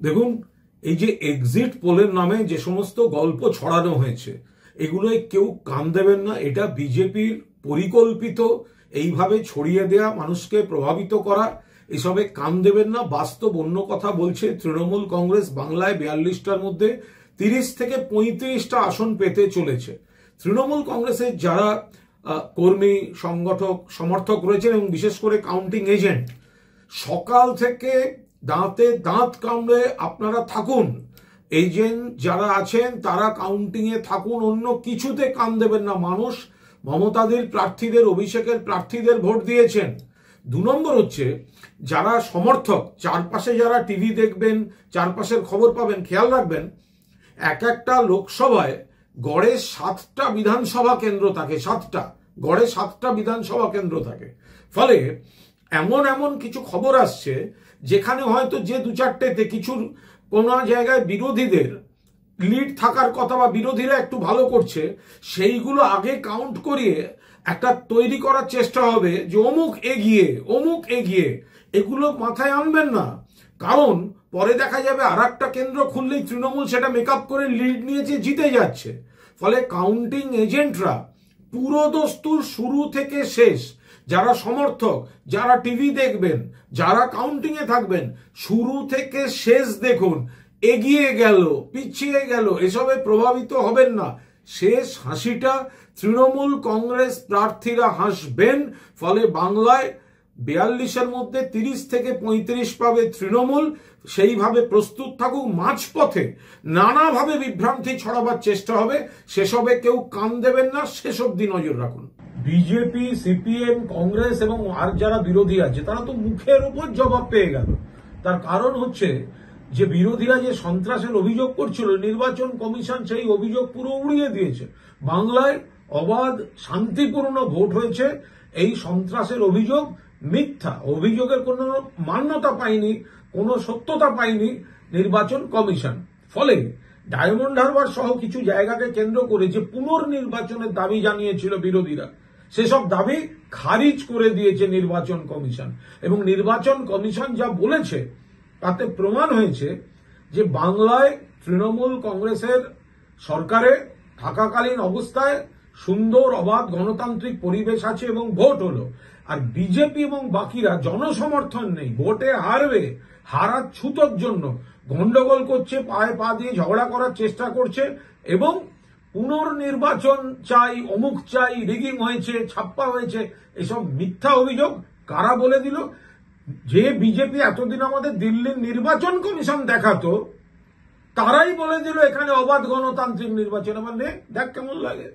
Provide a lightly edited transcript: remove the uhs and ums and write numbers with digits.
দেখুন, এই যে এক্সিট পোলের নামে যে সমস্ত গল্প ছড়ানো হয়েছে, এগুলোয় কেউ কান দেবেন না। এটা বিজেপির পরিকল্পিত এইভাবে ছড়িয়ে দেয়া, মানুষকে প্রভাবিত করা, এসবে কান দেবেন না। বাস্তব অন্য কথা বলছে। তৃণমূল কংগ্রেস বাংলায় 42টার মধ্যে 30 থেকে 35টা আসন পেতে চলেছে। তৃণমূল কংগ্রেসের যারা কর্মী, সংগঠক, সমর্থক রয়েছেন এবং বিশেষ করে কাউন্টিং এজেন্ট, সকাল থেকে দাঁতে দাঁত কামড়ে আপনারা থাকুন। এজেন্ট যারা আছেন তারা কাউন্টিং এ থাকুন, অন্য কিছুতে কান দেবেন না। মানুষ মমতাদের প্রার্থীদের, অভিষেকের প্রার্থীদের ভোট দিয়েছেন। 2 নম্বর হচ্ছে, যারা সমর্থক, চারপাশে যারা টিভি দেখবেন, চারপাশের খবর পাবেন, খেয়াল রাখবেন একটা লোকসভায় গড়ে 7টা বিধানসভা কেন্দ্র থাকে। 7টা, গড়ে 7টা বিধানসভা কেন্দ্র থাকে। ফলে এমন এমন কিছু খবর আসছে যেখানে হয়তো যে 2-4টেতে কিছু কোন জায়গায় বিরোধীদের লিড থাকার কথা বা বিরোধীরা একটু ভালো করছে, সেইগুলো আগে কাউন্ট করিয়ে একটা তৈরি করার চেষ্টা হবে যে অমুক এগিয়ে, অমুক এগিয়ে। এগুলো মাথায় আনবেন না, কারণ পরে দেখা যাবে আর একটা কেন্দ্র খুললেই তৃণমূল সেটা মেকআপ করে লিড নিয়েছে, জিতে যাচ্ছে। ফলে কাউন্টিং এজেন্টরা পুরো দস্তুর শুরু থেকে শেষ, যারা সমর্থক, যারা টিভি দেখবেন, যারা কাউন্টিং এ থাকবেন, শুরু থেকে শেষ দেখুন। এগিয়ে গেল, পিছিয়ে গেল, এসবে প্রভাবিত হবেন না। শেষ হাসিটা তৃণমূল কংগ্রেস প্রার্থীরা হাসবেন। ফলে বাংলায় 42-এর মধ্যে 30 থেকে 35 পাবে তৃণমূল। সেইভাবে প্রস্তুত থাকুক। মাঝপথে নানাভাবে বিভ্রান্তি ছড়াবার চেষ্টা হবে, সেসবে কেউ কান দেবেন না। শেষ অব্দি নজর রাখুন। বিজেপি, সিপিএম, কংগ্রেস এবং আর যারা বিরোধী আছে তারা তো মুখের উপর জবাব পেয়ে গেল। তার কারণ হচ্ছে যে বিরোধীরা যে সন্ত্রাসের অভিযোগ করছিল, নির্বাচন কমিশন সেই অভিযোগ পুরো উড়িয়ে দিয়েছে। বাংলায় অবাধ, শান্তিপূর্ণ ভোট হয়েছে। এই সন্ত্রাসের অভিযোগ মিথ্যা, অভিযোগের কোনো মান্যতা পায়নি, কোনো সত্যতা পায়নি নির্বাচন কমিশন। ফলে ডায়মন্ড হারবার সহ কিছু জায়গাকে কেন্দ্র করে যে পুনর্নির্বাচনের দাবি জানিয়েছিল বিরোধীরা, সেসব দাবি খারিজ করে দিয়েছে নির্বাচন কমিশন। এবং নির্বাচন কমিশন যা বলেছে তাতে প্রমাণ হয়েছে যে বাংলায় তৃণমূল কংগ্রেসের সরকারে থাকাকালীন অবস্থায় সুন্দর, অবাধ, গণতান্ত্রিক পরিবেশ আছে এবং ভোট হলো। আর বিজেপি এবং বাকিরা জনসমর্থন নেই, ভোটে হারবে, হারার ছুতোর জন্য গন্ডগোল করছে, পায়ে পা দিয়ে ঝগড়া করার চেষ্টা করছে এবং পুনর্নির্বাচন চাই, অমুক চাই, রিগিং হয়েছে, ছাপ্পা হয়েছে, এসব মিথ্যা অভিযোগ কারা বলে দিল? যে বিজেপি এতদিন আমাদের দিল্লির নির্বাচন কমিশন দেখাতো, তারাই বলে দিল এখানে অবাধ গণতান্ত্রিক নির্বাচন। মানে দেখ কেমন লাগে।